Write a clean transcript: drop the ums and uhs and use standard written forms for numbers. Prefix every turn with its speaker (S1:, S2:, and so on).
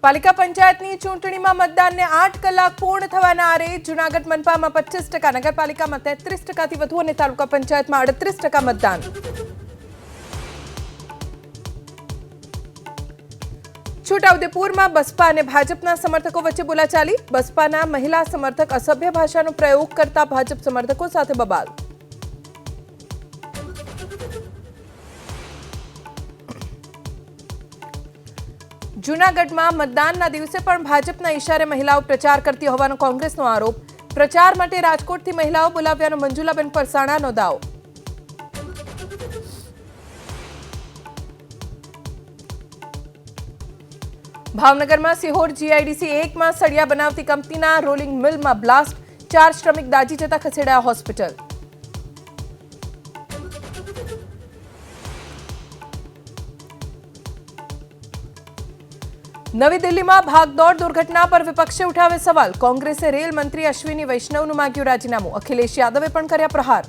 S1: પાલિકા પંચાયતની ચૂંટણીમાં મતદાનને 8 કલાક પૂર્ણ થવાના આરે જૂનાગઢ મનપામાં 25%, નગરપાલિકામાં 33%થી વધુ અને તાલુકા પંચાયતમાં 38% મતદાન. છોટાઉદેપુરમાં બસપા અને ભાજપના સમર્થકો વચ્ચે બોલાચાલી. બસપાના મહિલા સમર્થક અસભ્ય ભાષાનો પ્રયોગ કરતા ભાજપ સમર્થકો સાથે બબાલ. જૂનાગઢમાં મતદાનના દિવસે પણ ભાજપના ઇશારે મહિલાઓ પ્રચાર કરતી હોવાનો કોંગ્રેસનો આરોપ. પ્રચાર માટે રાજકોટથી મહિલાઓ બોલાવ્યાનો મંજુલાબેન પરસાણાનો દાવો. ભાવનગરમાં સિહોર જીઆઈડીસી 1માં સળિયા બનાવતી કંપનીના રોલિંગ મિલમાં બ્લાસ્ટ. 4 શ્રમિક દાઝી જતા ખસેડાયા હોસ્પિટલ. નવી દિલ્હીમાં ભાગદોડ દુર્ઘટના પર વિપક્ષે ઉઠાવે સવાલ. કોંગ્રેસે રેલ મંત્રી અશ્વિની વૈષ્ણવનું માંગ્યું રાજીનામું. અખિલેશ યાદવે પણ કર્યા પ્રહાર.